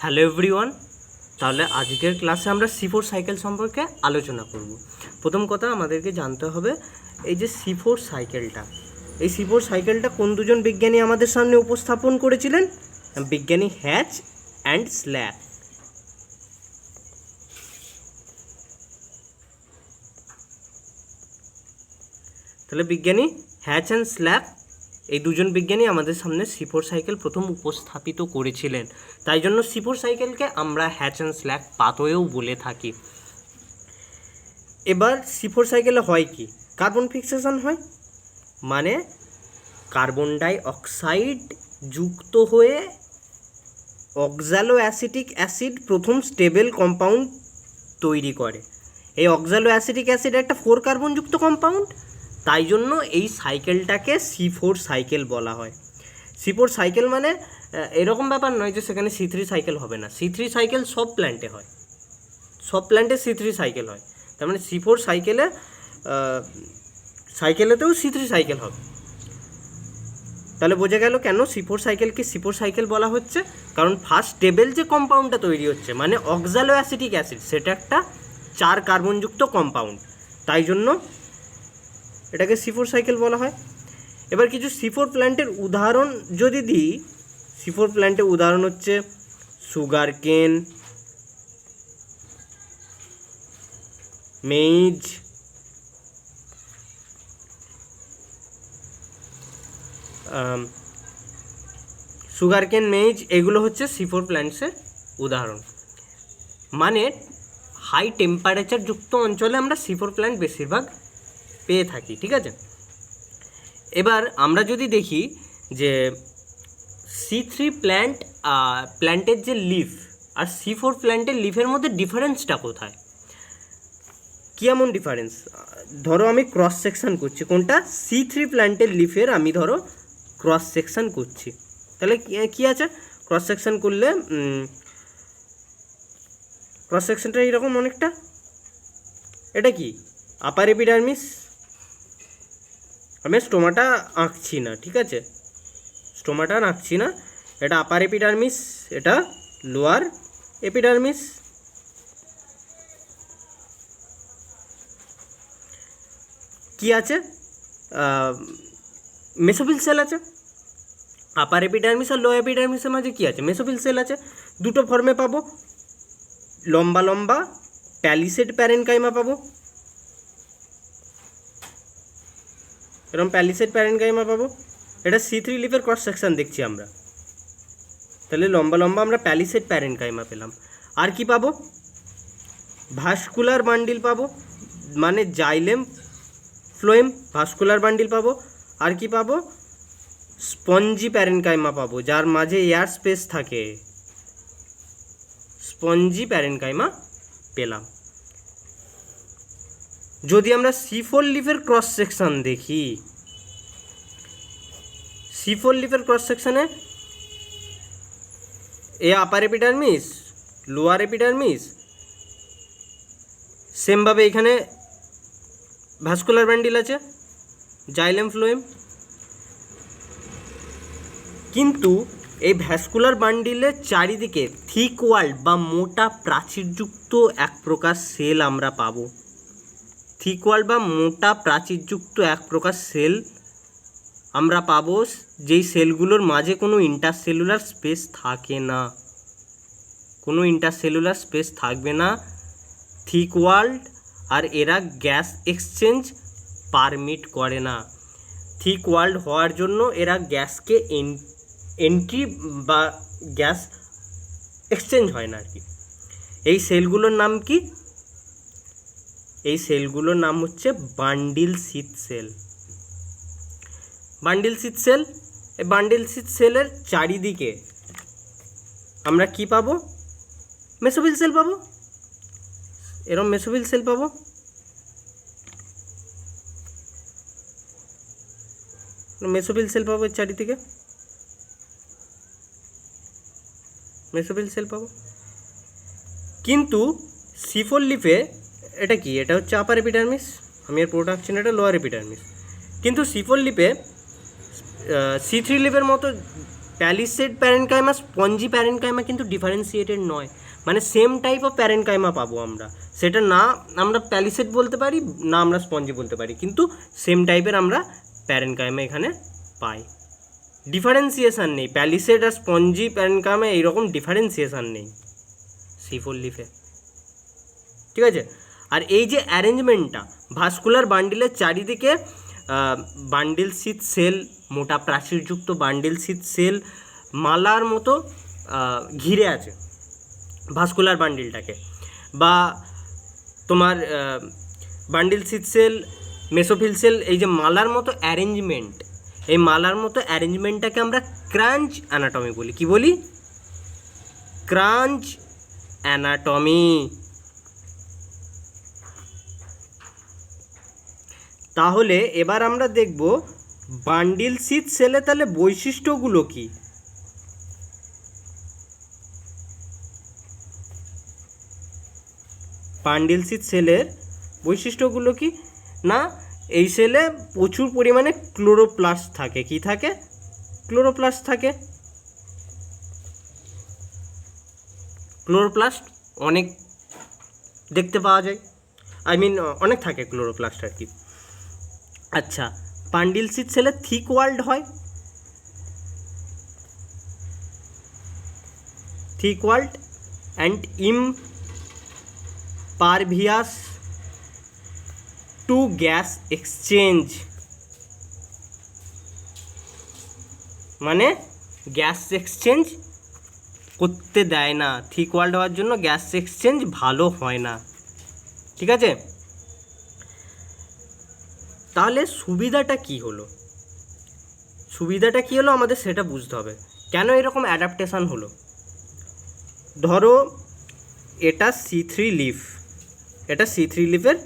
Hello everyone. তাহলে আজকের ক্লাসে আমরা C4 সাইকেল সম্পর্কে আলোচনা করব। প্রথম কথা আমাদেরকে জানতে হবে এই যে C4 সাইকেলটা, এই C4 সাইকেলটা কোন দুজন বিজ্ঞানী আমাদের সামনে উপস্থাপন করেছিলেন? বিজ্ঞানী হ্যাচ অ্যান্ড স্ল্যাক। তাহলে বিজ্ঞানী হ্যাচ অ্যান্ড স্ল্যাক এই দুজন বিজ্ঞানী আমাদের সামনে C4 সাইকেল প্রথম উপস্থাপিত করেছিলেন। তাই জন্য C4 সাইকেলকে আমরা হ্যাচ অ্যান্ড স্ল্যাক পাথওয়েও বলে থাকি। এবার C4 সাইকেলে হয় কি? কার্বন ফিক্সেশন হয়, মানে কার্বন ডাই অক্সাইড যুক্ত হয়ে অক্সালো অ্যাসিটিক অ্যাসিড প্রথম স্টেবল কম্পাউন্ড তৈরি করে। এই অক্সালো অ্যাসিটিক অ্যাসিড একটা 4 কার্বনযুক্ত কম্পাউন্ড, তাই জন্য এই সাইকেলটাকে C4 সাইকেল বলা হয়। C4 সাইকেল মানে এরকম ব্যাপার নয় যে সেখানে C3 সাইকেল হবে না। C3 সাইকেল সব প্ল্যান্টে হয়, সব প্ল্যান্টে C3 সাইকেল হয়। তার মানে C4 সাইকেলেতেও C3 সাইকেল হবে। তাহলে বোঝা গেল কেন C4 সাইকেলকে C4 সাইকেল বলা হচ্ছে। কারণ ফার্স্ট স্টেবল যে কম্পাউন্ডটা তৈরি হচ্ছে মানে অক্সালো অ্যাসিটিক অ্যাসিড, সেটা একটা 4 কার্বনযুক্ত কম্পাউন্ড, তাই জন্য এটাকে C4 সাইকেল বলা হয়। এবার কিছু C4 প্ল্যান্টের উদাহরণ যদি দিই, C4 প্ল্যান্টের উদাহরণ হচ্ছে সুগার কেন, মেইজ, সুগার কেন, মেইজ, এগুলো হচ্ছে C4 প্ল্যান্টসের উদাহরণ। মানে হাই টেম্পারেচার যুক্ত অঞ্চলে আমরা C4 প্ল্যান্ট বেশিরভাগ পেয়ে থাকি, ঠিক আছে। এবার আমরা যদি দেখি যে C3 প্ল্যান্টের যে লিফ আর C4 প্ল্যান্টের লিফের মধ্যে ডিফারেন্সটা কোথায়, কী এমন ডিফারেন্স? ধরো আমি ক্রস সেকশন করছি, কোনটা? C3 প্ল্যান্টের লিফের আমি ধরো ক্রস সেকশন করছি। তাহলে কী আছে? ক্রস সেকশন করলে ক্রস সেকশনটা এইরকম অনেকটা। এটা কি? আপার এপিডার্মিস। আমি স্টোমাটা আঁকছি না, ঠিক আছে, স্টোমাটা আঁকছি না। এটা আপার এপিডার্মিস, এটা লোয়ার এপিডার্মিস। কি আছে? মেসোফিল সেল আছে। আপার এপিডার্মিস আর লোয়ার এপিডার্মিসের মাঝে কি আছে? মেসোফিল সেল আছে। দুটো ফর্মে পাবো, লম্বা লম্বা প্যালিসেড প্যারেনকাইমা পাবো, এরকম প্যালিসেড প্যারেনকাইমা পাবো। এটা C3 লিফের ক্রস সেকশন দেখছি আমরা, তাহলে লম্বা লম্বা আমরা প্যালিসেড প্যারেনকাইমা পেলাম। আর কি পাবো? ভাস্কুলার বান্ডিল পাবো, মানে জাইলেম ফ্লোয়েম ভাস্কুলার বান্ডিল পাবো। আর কি পাবো? স্পঞ্জি প্যারেনকাইমা পাবো, যার মাঝে এয়ার স্পেস থাকে, স্পঞ্জি প্যারেনকাইমা পেলাম। যদি আমরা C4 লিফের ক্রস সেকশন দেখি, C4 লিফের ক্রস সেকশনে এ আপার এপিডার্মিস, লোয়ার এপিডার্মিস, সেমভাবে এখানে ভাস্কুলার বান্ডিল আছে, জাইলেম ফ্লোয়েম। কিন্তু এই ভাস্কুলার বান্ডিলের চারিদিকে থিক ওয়াল্ড বা মোটা প্রাচীরযুক্ত এক প্রকার সেল আমরা পাবো। থিক ওয়াল্ড বা মোটা প্রাচীরযুক্ত এক প্রকার সেল আমরা পাবো, যেই সেলগুলোর মাঝে কোনো ইন্টারসেলুলার স্পেস থাকে না, কোনো ইন্টারসেলুলার স্পেস থাকবে না, থিক ওয়াল্ড, আর এরা গ্যাস এক্সচেঞ্জ পারমিট করে না। থিক ওয়াল্ড হওয়ার জন্য এরা গ্যাসকে এন্ট্রি বা গ্যাস এক্সচেঞ্জ হয় না আর কি। এই সেলগুলোর নাম কি? এই সেলগুলোর নাম হচ্ছে bundle sheath cell. Bundle sheath sell, এই বান্ডিল সিথ সেলের চারিদিকে আমরা কি পাবো? মেসোফিল সেল পাবো, এরকম মেসোফিল সেল পাবো। মেসোফিল সেল পাবো এর চারিদিকে, মেসোফিল সেল পাবো। কিন্তু C4 লিফে এটা কি? এটা হচ্ছে আপার এপিডার্মিস, আমি এর পুরোটা আঁকছি না, এটা লোয়ার এপিডার্মিস। কিন্তু C4 লিফে C3 লিফের মতো প্যালিসেড প্যারেনকাইমা স্পঞ্জি প্যারেনকাইমা কিন্তু ডিফারেন্সিয়েটেড নয়, মানে সেম টাইপ অফ প্যারেনকাইমা পাবো আমরা, সেটা না আমরা প্যালিসেড বলতে পারি না আমরা স্পঞ্জি বলতে পারি, কিন্তু সেম টাইপের আমরা প্যারেনকাইমা এখানে পাই। ডিফারেন্সিয়েশান নেই, প্যালিসেড আর স্পঞ্জি প্যারেনকাইমা এইরকম ডিফারেন্সিয়েশান নেই C4 লিফে, ঠিক আছে। আর এই যে অ্যারেঞ্জমেন্টটা, ভাস্কুলার বান্ডিলের চারিদিকে বান্ডিল শীত সেল, মোটা প্রাচীরযুক্ত বান্ডিল শীত সেল মালার মতো ঘিরে আছে ভাস্কুলার বান্ডিলটাকে, বা তোমার বান্ডিল শীত সেল, মেসোফিল সেল, এই যে মালার মতো অ্যারেঞ্জমেন্ট, এই মালার মতো অ্যারেঞ্জমেন্টটাকে আমরা ক্রাঞ্চ অ্যানাটমি বলি। কি বলি? ক্রাঞ্চ অ্যানাটমি। তাহলে এবার আমরা দেখব বান্ডিল শীত সেলে তাহলে বৈশিষ্ট্যগুলো কি। বান্ডিল শীত সেলের বৈশিষ্ট্যগুলো কি না, এই সেলে প্রচুর পরিমাণে ক্লোরোপ্লাস্ট থাকে। কি থাকে? ক্লোরোপ্লাস্ট থাকে। ক্লোরোপ্লাস্ট অনেক দেখতে পাওয়া যায়, অনেক থাকে ক্লোরোপ্লাস্ট আর কি। আচ্ছা, বান্ডিল শীত সেলে থিক ওয়াল্ড হয়, thick walled and impervious to gas exchange, মানে গ্যাস এক্সচেঞ্জ করতে দেয় না। থিক ওয়াল্ড হওয়ার জন্য গ্যাস এক্সচেঞ্জ ভালো হয় না, ঠিক আছে। তাহলে সুবিধাটা কি হলো? সুবিধাটা কি হলো আমাদের সেটা বুঝতে হবে, কেন এরকম অ্যাডাপ্টেশন হলো। ধরো এটা C3 লিফ, এটা C3 লিফের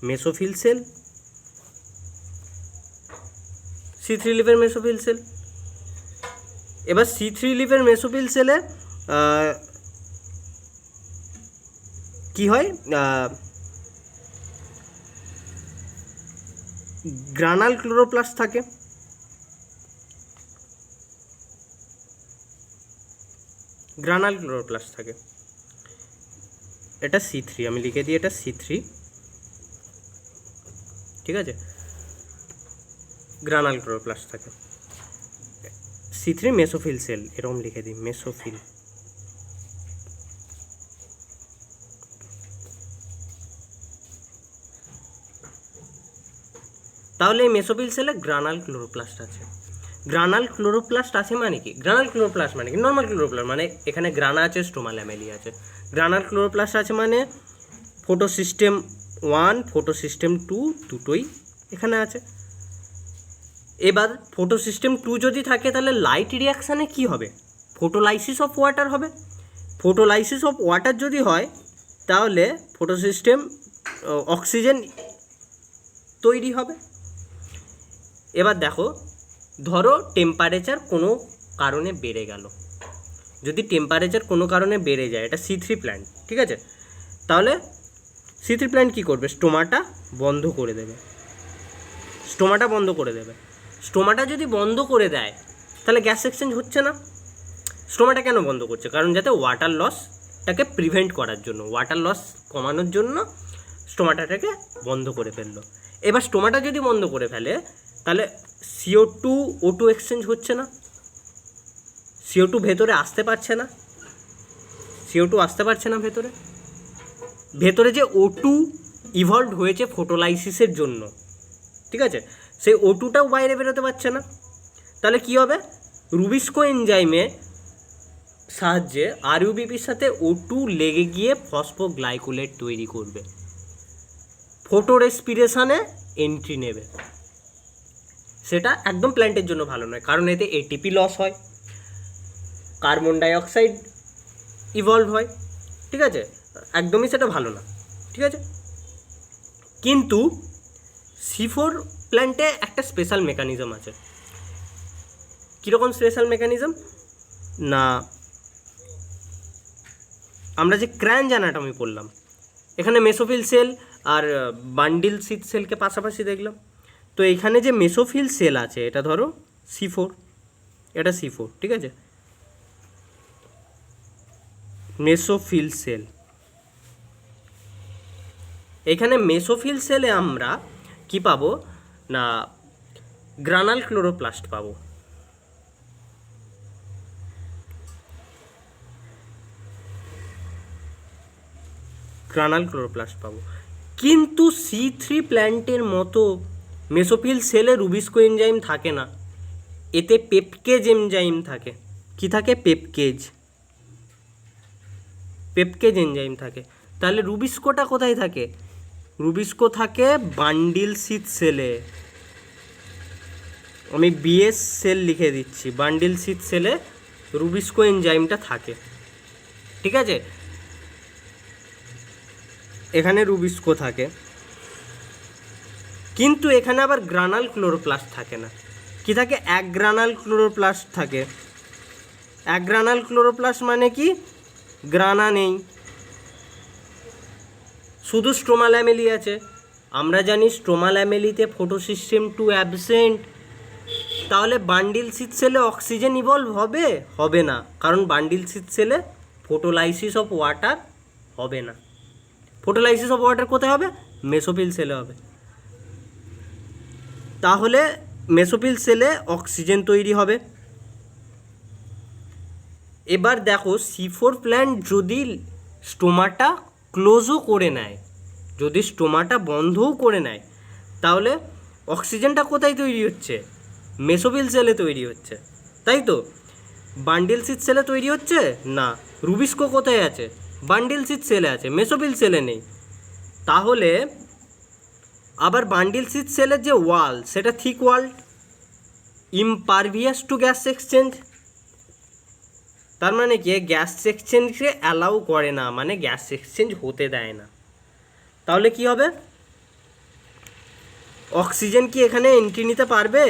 মেসোফিল সেল, C3 লিফের মেসোফিল সেল। এবার C3 লিফের মেসোফিল সেলে কি হয়, গ্রানাল ক্লোরোপ্লাস্ট থাকে। গ্রানাল ক্লোরোপ্লাস্ট থাকে, এটা C3, আমি লিখে দিই এটা C3, ঠিক আছে। গ্রানাল ক্লোরোপ্লাস্ট থাকে, C3 মেসোফিল সেল, এরকম লিখে দিই মেসোফিল। তাহলে এই মেসোফিল সেলে গ্রানাল ক্লোরোপ্লাস্ট আছে। গ্রানাল ক্লোরোপ্লাস্ট আছে মানে কি? গ্রানাল ক্লোরোপ্লাস্ট মানে কি? নর্মাল ক্লোরোপ্লাস্ট মানে এখানে গ্রানা আছে, স্টোমা ল্যামেলি আছে। গ্রানাল ক্লোরোপ্লাস্ট আছে মানে ফটোসিস্টেম 1, ফটোসিস্টেম 2 দুটোই এখানে আছে। এবার ফটোসিস্টেম 2 যদি থাকে তাহলে লাইট রিয়াকশানে কি হবে? ফটোলাইসিস অফ ওয়াটার হবে। ফটোলাইসিস অফ ওয়াটার যদি হয় তাহলে ফটোসিস্টেম অক্সিজেন তৈরি হবে। এবার দেখো, ধরো টেম্পারেচার কোনো কারণে বেড়ে গেল, যদি টেম্পারেচার কোনো কারণে বেড়ে যায়, এটা C3 প্ল্যান্ট, ঠিক আছে। তাহলে C3 প্ল্যান্ট কী করবে? স্টোমাটা বন্ধ করে দেবে। স্টোমাটা বন্ধ করে দেবে। স্টোমাটা যদি বন্ধ করে দেয় তাহলে গ্যাস এক্সচেঞ্জ হচ্ছে না। স্টোমাটা কেন বন্ধ করছে? কারণ যাতে ওয়াটার লসটাকে প্রিভেন্ট করার জন্য, ওয়াটার লস কমানোর জন্য স্টোমাটাটাকে বন্ধ করে ফেললো। এবার স্টোমাটা যদি বন্ধ করে ফেলে তাহলে CO2 O2 এক্সচেঞ্জ হচ্ছে না, CO2 ভেতরে আসতে পারছে না, CO2 আসতে পারছে না ভেতরে। ভেতরে যে O2 ইভলভ হয়েছে ফটোলাইসিসের জন্য, ঠিক আছে, সেই O2টাও বাইরে বেরোতে পারছে না। তাহলে কি হবে? রুবিস্কো এনজাইমে সাহায্যে RUBPর সাথে O2 লেগে গিয়ে ফসফোগ্লাইকোলেট তৈরি করবে, ফটো রেসপিরেশনে এন্ট্রি নেবে। সেটা একদম প্ল্যান্টের জন্য ভালো নয়, কারণ এতে ATP লস হয়, কার্বন ডাইঅক্সাইড ইভলভ হয়, ঠিক আছে, একদমই সেটা ভালো না, ঠিক আছে। কিন্তু C4 প্ল্যান্টে একটা স্পেশাল মেকানিজম আছে। কীরকম স্পেশাল মেকানিজম না, আমরা যে ক্র্যাঞ্চ অ্যানাটমি পড়লাম, এখানে মেসোফিল সেল আর বান্ডিল শীত সেলকে পাশাপাশি দেখলাম। তো এখানে যে মেসোফিল সেল আছে, এটা ধরো C4, এটা C4, ঠিক আছে। মেসোফিল সেল, এখানে মেসোফিল সেলে আমরা কি পাবো না গ্রানাল ক্লোরোপ্লাস্ট পাবো। গ্রানাল ক্লোরোপ্লাস্ট পাবো, কিন্তু C3 প্ল্যান্টের মতো মেসোফিল সেলে রুবিস্কো এনজাইম থাকে না, এতে পেপকেজ এনজাইম থাকে। কি থাকে? পেপকেজ এনজাইম থাকে। তাহলে রুবিস্কোটা কোথায় থাকে? রুবিস্কো থাকে বান্ডিল সিথ সেলে। আমি বিএস সেল লিখে দিচ্ছি, বান্ডিল সিথ সেলে রুবিস্কো এনজাইমটা থাকে, ঠিক আছে। এখানে রুবিস্কো থাকে, কিন্তু এখানে আবার গ্রানাল ক্লোরোপ্লাস্ট থাকে না। কি থাকে? এক গ্রানাল ক্লোরোপ্লাস্ট থাকে। এক গ্রানাল ক্লোরোপ্লাস্ট মানে কি? গ্রানা নেই, শুধু স্ট্রোমা ল্যামেলি আছে। আমরা জানি স্ট্রোমা ল্যামেলিতে ফটোসিস্টেম 2 অ্যাবসেন্ট। তাহলে বান্ডিল সিথ সেলে অক্সিজেন ইভলভ হবে? হবে না, কারণ বান্ডিল সিথ সেলে ফটোলাইসিস অফ ওয়াটার হবে না। ফটোলাইসিস অফ ওয়াটার কোথায় হবে? মেসোফিল সেলে হবে। তাহলে মেসোফিল সেলে অক্সিজেন তৈরি হবে। এবার দেখো C4 প্ল্যান্ট যদি স্টোমাটা ক্লোজও করে নেয়, যদি স্টোমাটা বন্ধও করে নেয়, তাহলে অক্সিজেনটা কোথায় তৈরি হচ্ছে? মেসোফিল সেলে তৈরি হচ্ছে, তাই তো। বান্ডিল সিথ সেলে তৈরি হচ্ছে না। রুবিস্কো কোথায় আছে? বান্ডিল সিথ সেলে আছে, মেসোফিল সেলে নেই। তাহলে আবার বান্ডিল সিথ সেলের যে ওয়াল, সেটা thick wall, ইমপারভিয়াস to gas exchange. তার মানে কি? গ্যাস এক্সচেঞ্জকে অ্যালাউ করে না, মানে গ্যাস এক্সচেঞ্জ হতে দেয় না। তাহলে কি হবে? অক্সিজেন কি এখানে এন্ট্রি নিতে পারবে?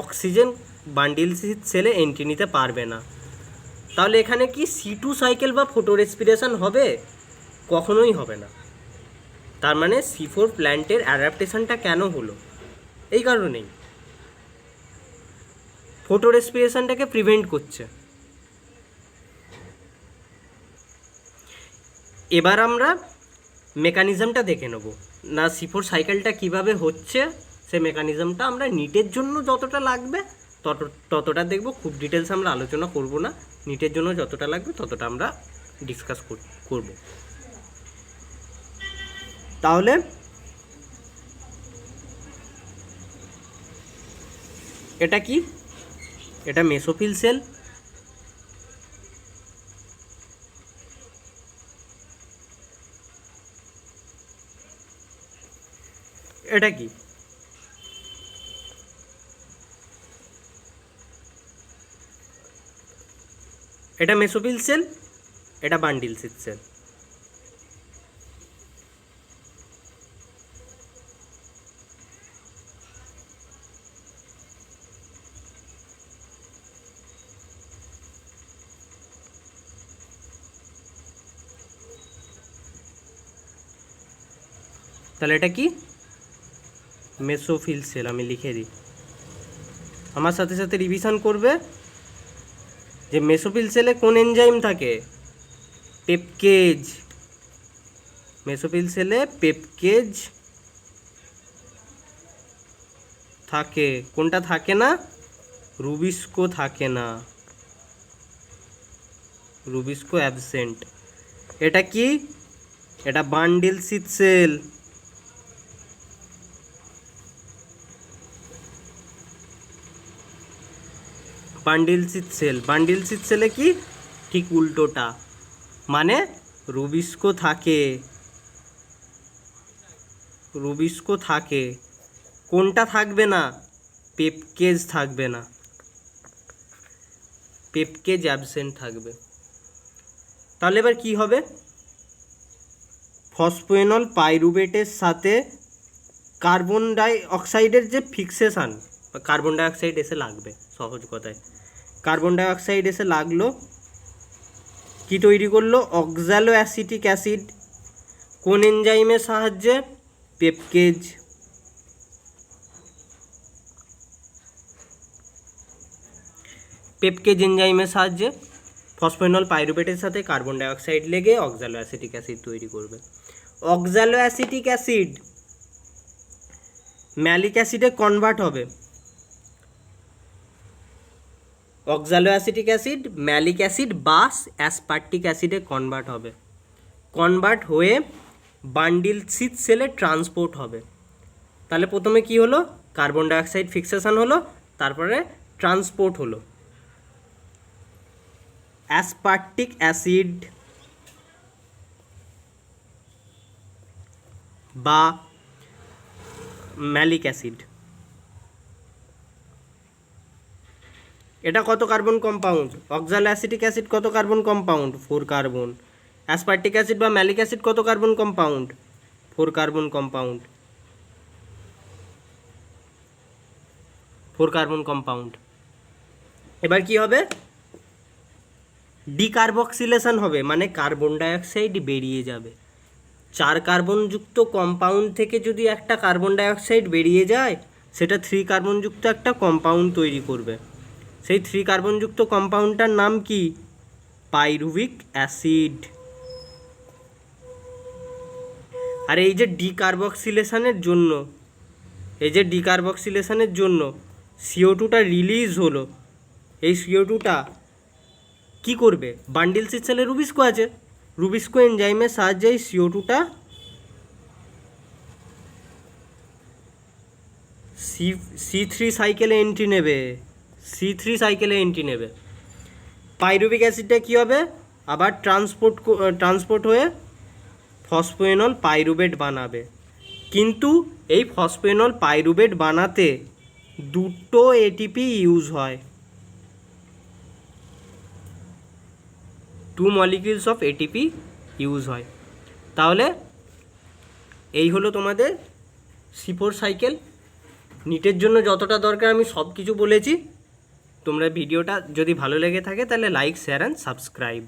অক্সিজেন বান্ডিল সিথ সেলে এন্ট্রি নিতে পারবে না। তাহলে এখানে কি C2 সাইকেল বা ফটো রেসপিরেশন হবে? কখনোই হবে না। তার মানে C4 প্ল্যান্টের অ্যাডাপ্টেশনটা কেন হলো? এই কারণেই, ফটো রেসপিরেশনটাকে প্রিভেন্ট করছে। এবার আমরা মেকানিজমটা দেখে নেব না, C4 সাইকেলটা কিভাবে হচ্ছে, সে মেকানিজমটা আমরা নিটের জন্য যতটা লাগবে ততটা দেখব। খুব ডিটেলস আমরা আলোচনা করব না, নিটের জন্য যতটা লাগবে ততটা আমরা ডিসকাস করব। তাহলে এটা কি? এটা মেসোফিল সেল। এটা কি? এটা মেসোফিল সেল, এটা বান্ডিল সিথ সেল। তাহলে এটা কি? Mesophyll cell. আমি লিখে দিই, আমার সাথে সাথে রিভিশন করবে যে মেসোফিল সেলে কোন এনজাইম থাকে? পেপকেজ। মেসোফিল সেলে পেপকেজ থাকে। কোনটা থাকে না? রুবিস্কো থাকে না, রুবিস্কো অ্যাবসেন্ট। এটা কি? এটা bundle sheath cell. Bundle sheath cell. Bundle sheath সেলে কি? ঠিক উল্টোটা, মানে রুবিস্কো থাকে, রুবিস্কো থাকে। কোনটা থাকবে না? পেপকেজ থাকবে না, পেপকেজ অ্যাবসেন্ট থাকবে। তাহলে এবার কি হবে? ফসফেনল পাইরুভেটের সাথে কার্বন ডাই অক্সাইডের যে ফিক্সেশান, কার্বন ডাই অক্সাইড এসে লাগবে, সহজ কথায় কার্বন ডাই অক্সাইড এসে লাগলো, কি তৈরি করলো? অক্সালো অ্যাসিটিক অ্যাসিড। কোন এনজাইমের সাহায্যে? পেপকেজ। পেপকেজ এনজাইমের সাহায্যে ফসফেনল পাইরুভেটের সাথে কার্বন ডাইঅক্সাইড লেগে অক্সালো অ্যাসিটিক অ্যাসিড তৈরি করবে। অক্সালো অ্যাসিটিক অ্যাসিড ম্যালিক অ্যাসিডে কনভার্ট হবে। Oxaloacetic acid malic acid বা অ্যাসপার্টিক অ্যাসিডে কনভার্ট হবে। কনভার্ট হয়ে বান্ডিল সিথ সেলে ট্রান্সপোর্ট হবে। তাহলে প্রথমে কি হলো, কার্বন ডাইঅক্সাইড ফিক্সেশন হলো, তারপরে ট্রান্সপোর্ট হলো। অ্যাসপার্টিক অ্যাসিড বা ম্যালিক অ্যাসিড, এটা কত carbon compound? Oxaloacetic acid কত carbon compound? 4 carbon. Aspartic acid বা ম্যালিক অ্যাসিড কত carbon compound? 4 carbon compound. 4 carbon compound. এবার কি হবে, ডিকার্বক্সিলেশন হবে, মানে কার্বন ডাইঅক্সাইড বেরিয়ে যাবে। 4 কার্বনযুক্ত কম্পাউন্ড থেকে যদি একটা কার্বন ডাইঅক্সাইড বেরিয়ে যায়, সেটা 3 কার্বনযুক্ত একটা কম্পাউন্ড তৈরি করবে। সেই 3 কার্বনযুক্ত কম্পাউন্ডটার নাম কি? Pyruvic acid. আর এই যে ডিকার্বক্সিলেশনের জন্য CO2টা রিলিজ হলো, এই CO2টা কি করবে? বান্ডিল সিথ সেলে রুবিস্কো আছে, রুবিস্কো এনজাইমের সাহায্যে এই CO2টা C3 সাইকেলে এন্ট্রি নেবে। পাইরুভিক অ্যাসিডটা কি হবে? আবার ট্রান্সপোর্ট হয়ে ফসফেনল পাইরুভেট বানাবে। কিন্তু এই ফসফেনল পাইরুভেট বানাতে দুটো ATP ইউজ হয়, 2 মলিকিউলস অফ ATP ইউজ হয়। তাহলে এই হলো তোমাদের C4 সাইকেল। নিটের জন্য যতটা দরকার আমি সব কিছু বলেছি। তোমরা ভিডিওটা যদি ভালো লেগে থাকে তাহলে লাইক, শেয়ার অ্যান্ড সাবস্ক্রাইব।